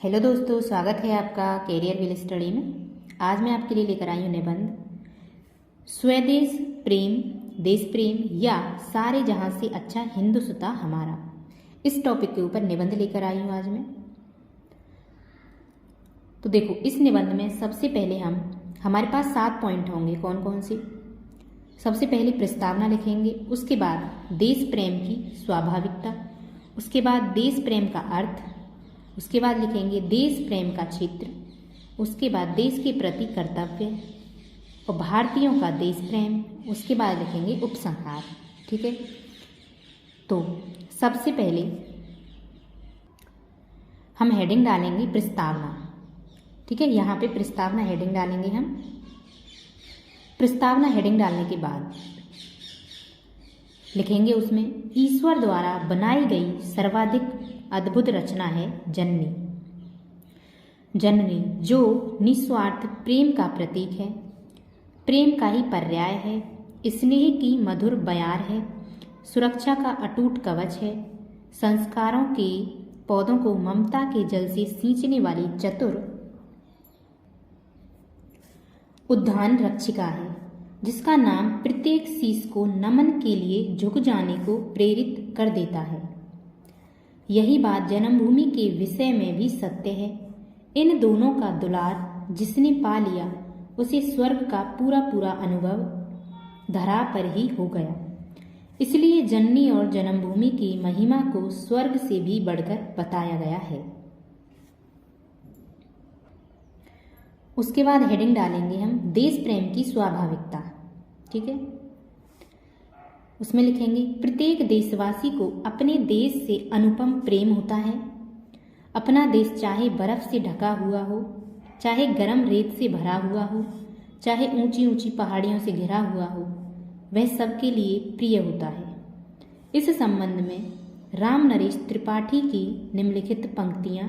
Hello दोस्तों, स्वागत है आपका कैरियर विल स्टडी में। आज मैं आपके लिए लेकर आई हूँ निबंध स्वदेश प्रेम, देश प्रेम या सारे जहां से अच्छा हिंदुस्तां हमारा। इस टॉपिक के ऊपर निबंध लेकर आई हूँ आज मैं। तो देखो, इस निबंध में सबसे पहले हमारे पास 7 पॉइंट होंगे। कौन कौन से? सबसे पहले प्रस्तावना लिखेंगे, उसके बाद देश प्रेम की स्वाभाविकता, उसके बाद देश प्रेम का अर्थ, उसके बाद लिखेंगे देश प्रेम का क्षेत्र, उसके बाद देश के प्रति कर्तव्य और भारतीयों का देश प्रेम, उसके बाद लिखेंगे उपसंहार। ठीक है, तो सबसे पहले हम हेडिंग डालेंगे प्रस्तावना। ठीक है, यहाँ पे प्रस्तावना हेडिंग डालेंगे हम। प्रस्तावना हेडिंग डालने के बाद लिखेंगे उसमें ईश्वर द्वारा बनाई गई सर्वाधिक अद्भुत रचना है जननी। जननी जो निस्वार्थ प्रेम का प्रतीक है, प्रेम का ही पर्याय है, स्नेह की मधुर बयार है, सुरक्षा का अटूट कवच है, संस्कारों के पौधों को ममता के जल से सींचने वाली चतुर उद्यान रक्षिका है, जिसका नाम प्रत्येक शीश को नमन के लिए झुक जाने को प्रेरित कर देता है। यही बात जन्मभूमि के विषय में भी सत्य है। इन दोनों का दुलार जिसने पा लिया, उसे स्वर्ग का पूरा पूरा अनुभव धरा पर ही हो गया। इसलिए जननी और जन्मभूमि की महिमा को स्वर्ग से भी बढ़कर बताया गया है। उसके बाद हेडिंग डालेंगे हम देश प्रेम की स्वाभाविकता। ठीक है, उसमें लिखेंगे प्रत्येक देशवासी को अपने देश से अनुपम प्रेम होता है। अपना देश चाहे बर्फ से ढका हुआ हो, चाहे गर्म रेत से भरा हुआ हो, चाहे ऊंची ऊंची पहाड़ियों से घिरा हुआ हो, वह सबके लिए प्रिय होता है। इस संबंध में राम नरेश त्रिपाठी की निम्नलिखित पंक्तियां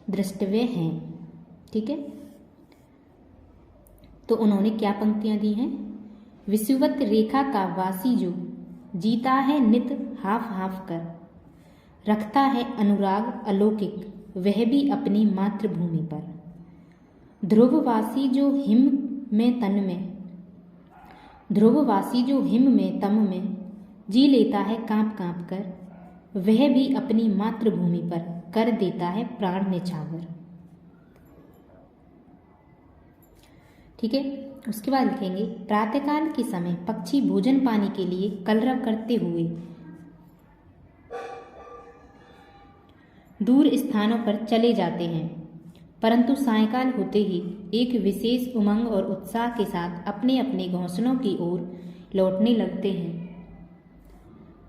द्रष्टव्य हैं। ठीक है, तो उन्होंने क्या पंक्तियां दी हैं? विषुवत रेखा का वासी जो जीता है नित हाफ हाफ कर, रखता है अनुराग अलौकिक वह भी अपनी मातृभूमि पर। ध्रुववासी जो हिम में तन में, ध्रुववासी जो हिम में तम में जी लेता है कांप कांप कर, वह भी अपनी मातृभूमि पर कर देता है प्राण न्यौछावर। ठीक है, उसके बाद लिखेंगे प्रातःकाल के समय पक्षी भोजन पाने के लिए कलरव करते हुए दूर स्थानों पर चले जाते हैं, परंतु सायंकाल होते ही एक विशेष उमंग और उत्साह के साथ अपने अपने घोंसलों की ओर लौटने लगते हैं।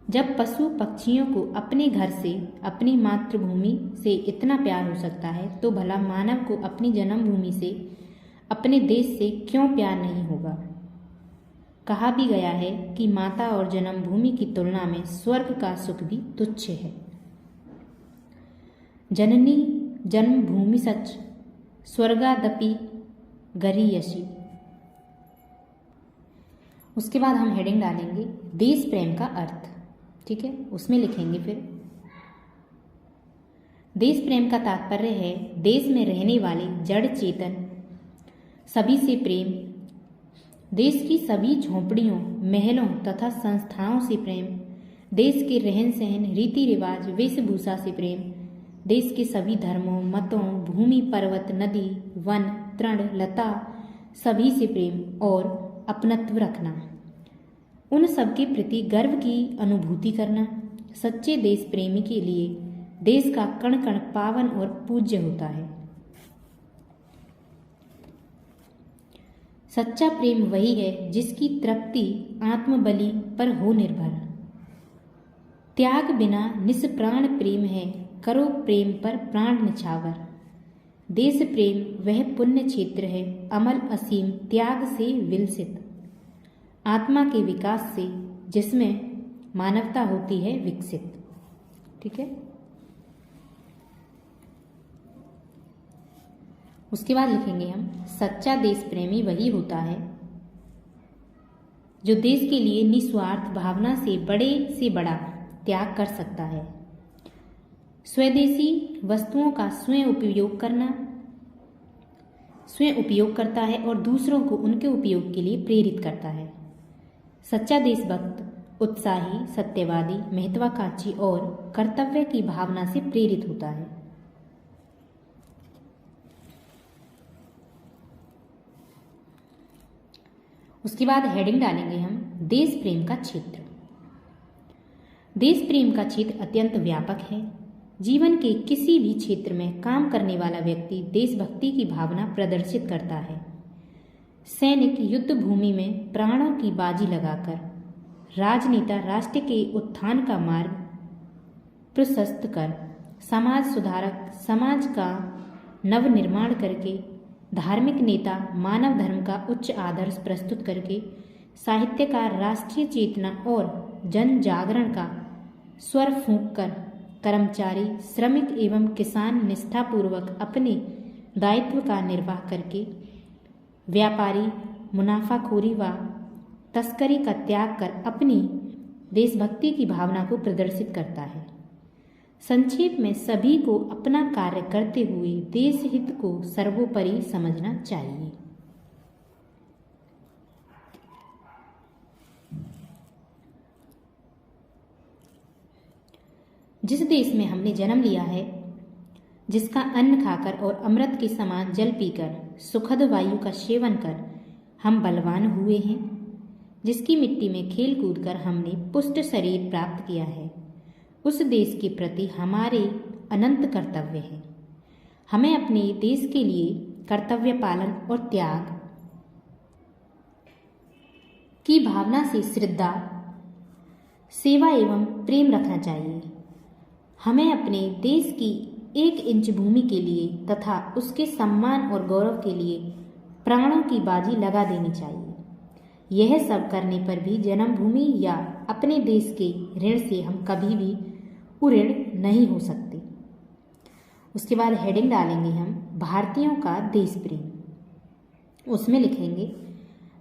जब पशु पक्षियों को अपने घर से, अपनी मातृभूमि से इतना प्यार हो सकता है, तो भला मानव को अपनी जन्मभूमि से, अपने देश से क्यों प्यार नहीं होगा। कहा भी गया है कि माता और जन्मभूमि की तुलना में स्वर्ग का सुख भी तुच्छ है। जननी जन्मभूमि सच स्वर्गादपि गरीयसी। उसके बाद हम हेडिंग डालेंगे देश प्रेम का अर्थ। ठीक है, उसमें लिखेंगे फिर देश प्रेम का तात्पर्य है देश में रहने वाले जड़ चेतन सभी से प्रेम, देश की सभी झोंपड़ियों, महलों तथा संस्थाओं से प्रेम, देश के रहन सहन, रीति रिवाज, वेशभूषा से प्रेम, देश के सभी धर्मों, मतों, भूमि, पर्वत, नदी, वन, तृण, लता सभी से प्रेम और अपनत्व रखना, उन सबके प्रति गर्व की अनुभूति करना। सच्चे देश प्रेमी के लिए देश का कण कण पावन और पूज्य होता है। सच्चा प्रेम वही है जिसकी तृप्ति आत्मबलि पर हो निर्भर। त्याग बिना निष्प्राण प्रेम है, करो प्रेम पर प्राण निछावर। देश प्रेम वह पुण्य क्षेत्र है, अमल असीम त्याग से विलसित, आत्मा के विकास से जिसमें मानवता होती है विकसित। ठीक है, उसके बाद लिखेंगे हम सच्चा देश प्रेमी वही होता है जो देश के लिए निस्वार्थ भावना से बड़े से बड़ा त्याग कर सकता है। स्वदेशी वस्तुओं का स्वयं उपयोग करता है और दूसरों को उनके उपयोग के लिए प्रेरित करता है। सच्चा देशभक्त उत्साही, सत्यवादी, महत्वाकांक्षी और कर्तव्य की भावना से प्रेरित होता है। उसके बाद हेडिंग डालेंगे हम देश प्रेम का क्षेत्र। देश प्रेम का क्षेत्र अत्यंत व्यापक है। जीवन के किसी भी क्षेत्र में काम करने वाला व्यक्ति देशभक्ति की भावना प्रदर्शित करता है। सैनिक युद्ध भूमि में प्राणों की बाजी लगाकर, राजनेता राष्ट्र के उत्थान का मार्ग प्रशस्त कर, समाज सुधारक समाज का नवनिर्माण करके, धार्मिक नेता मानव धर्म का उच्च आदर्श प्रस्तुत करके, साहित्यकार राष्ट्रीय चेतना और जन जागरण का स्वर फूंककर, कर्मचारी, श्रमिक एवं किसान निष्ठापूर्वक अपने दायित्व का निर्वाह करके, व्यापारी मुनाफाखोरी व तस्करी का त्याग कर अपनी देशभक्ति की भावना को प्रदर्शित करता है। संक्षेप में सभी को अपना कार्य करते हुए देश हित को सर्वोपरि समझना चाहिए। जिस देश में हमने जन्म लिया है, जिसका अन्न खाकर और अमृत के समान जल पीकर, सुखद वायु का सेवन कर हम बलवान हुए हैं, जिसकी मिट्टी में खेल कूद कर हमने पुष्ट शरीर प्राप्त किया है, उस देश के प्रति हमारे अनंत कर्तव्य है। हमें अपने देश के लिए कर्तव्य पालन और त्याग की भावना से श्रद्धा, सेवा एवं प्रेम रखना चाहिए। हमें अपने देश की 1 इंच भूमि के लिए तथा उसके सम्मान और गौरव के लिए प्राणों की बाजी लगा देनी चाहिए। यह सब करने पर भी जन्मभूमि या अपने देश के ऋण से हम कभी भी उऋण नहीं हो सकते। उसके बाद हेडिंग डालेंगे हम भारतीयों का देश प्रेम। उसमें लिखेंगे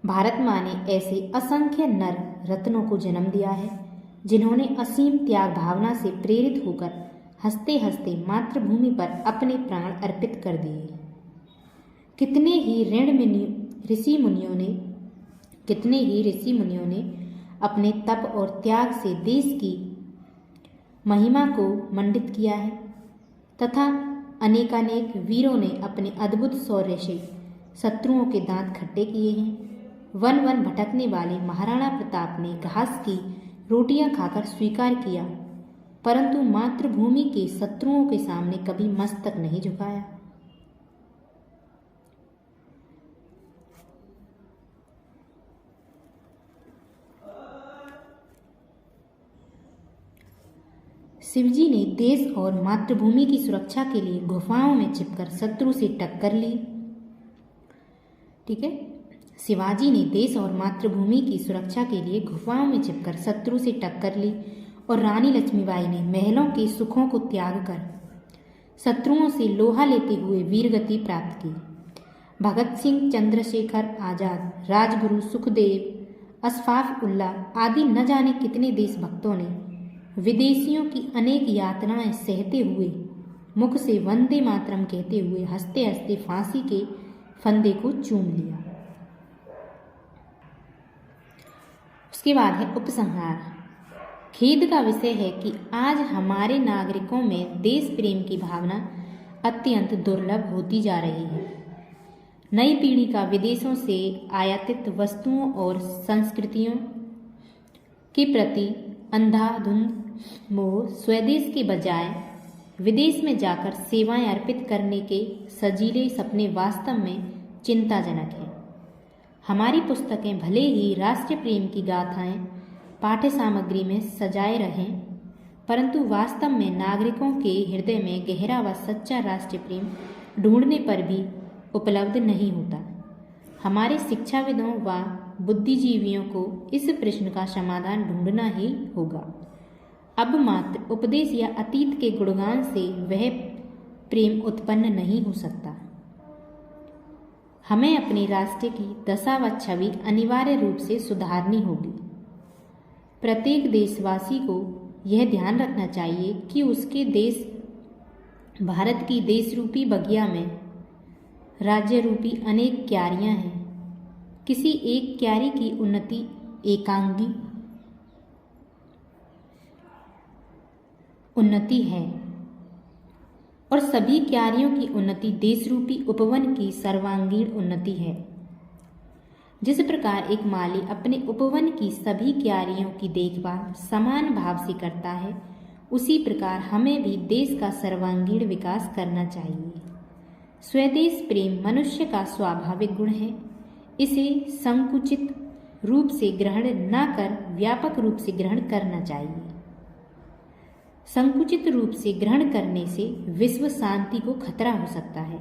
भारत माँ ने ऐसे असंख्य नर रत्नों को जन्म दिया है जिन्होंने असीम त्याग भावना से प्रेरित होकर हंसते हंसते मातृभूमि पर अपने प्राण अर्पित कर दिए। कितने ही ऋषि मुनियों ने अपने तप और त्याग से देश की महिमा को मंडित किया है तथा अनेकानेक वीरों ने अपने अद्भुत शौर्य से शत्रुओं के दांत खट्टे किए हैं। वन वन भटकने वाले महाराणा प्रताप ने घास की रोटियां खाकर स्वीकार किया, परंतु मातृभूमि के शत्रुओं के सामने कभी मस्तक नहीं झुकाया। शिवजी ने देश और मातृभूमि की सुरक्षा के लिए गुफाओं में छिपकर शत्रु से टक्कर ली। ठीक है, शिवाजी ने देश और मातृभूमि की सुरक्षा के लिए गुफाओं में छिपकर शत्रु से टक्कर ली और रानी लक्ष्मीबाई ने महलों के सुखों को त्याग कर शत्रुओं से लोहा लेते हुए वीरगति प्राप्त की। भगत सिंह, चंद्रशेखर आजाद, राजगुरु सुखदेव, अशफाक उल्लाह आदि न जाने कितने देशभक्तों ने विदेशियों की अनेक यातनाएं सहते हुए मुख से वंदे मातरम कहते हुए हंसते हंसते फांसी के फंदे को चूम लिया। उसके बाद है उपसंहार। खेद का विषय है कि आज हमारे नागरिकों में देश प्रेम की भावना अत्यंत दुर्लभ होती जा रही है। नई पीढ़ी का विदेशों से आयातित वस्तुओं और संस्कृतियों के प्रति अंधाधुंध मोह स्वदेश के बजाय विदेश में जाकर सेवाएं अर्पित करने के सजीले सपने वास्तव में चिंताजनक है। हमारी पुस्तकें भले ही राष्ट्र प्रेम की गाथाएं पाठ्य सामग्री में सजाए रहें, परंतु वास्तव में नागरिकों के हृदय में गहरा व सच्चा राष्ट्र प्रेम ढूंढने पर भी उपलब्ध नहीं होता। हमारे शिक्षाविदों व बुद्धिजीवियों को इस प्रश्न का समाधान ढूंढना ही होगा। अब मात्र उपदेश या अतीत के गुणगान से वह प्रेम उत्पन्न नहीं हो सकता। हमें अपने राष्ट्र की दशा व छवि अनिवार्य रूप से सुधारनी होगी। प्रत्येक देशवासी को यह ध्यान रखना चाहिए कि उसके देश भारत की देश रूपी बगिया में राज्य रूपी अनेक क्यारियां हैं। किसी एक क्यारी की उन्नति एकांगी उन्नति है और सभी क्यारियों की उन्नति देश रूपी उपवन की सर्वांगीण उन्नति है। जिस प्रकार एक माली अपने उपवन की सभी क्यारियों की देखभाल समान भाव से करता है, उसी प्रकार हमें भी देश का सर्वांगीण विकास करना चाहिए। स्वदेश प्रेम मनुष्य का स्वाभाविक गुण है। इसे संकुचित रूप से ग्रहण न कर व्यापक रूप से ग्रहण करना चाहिए। संकुचित रूप से ग्रहण करने से विश्व शांति को खतरा हो सकता है।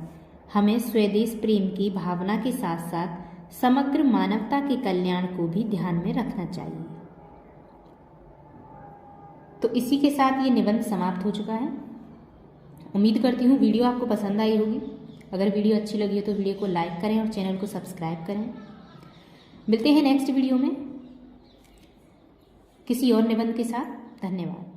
हमें स्वदेश प्रेम की भावना के साथ साथ समग्र मानवता के कल्याण को भी ध्यान में रखना चाहिए। तो इसी के साथ ये निबंध समाप्त हो चुका है। उम्मीद करती हूँ वीडियो आपको पसंद आई होगी। अगर वीडियो अच्छी लगी हो तो वीडियो को लाइक करें और चैनल को सब्सक्राइब करें। मिलते हैं नेक्स्ट वीडियो में किसी और निबंध के साथ। धन्यवाद।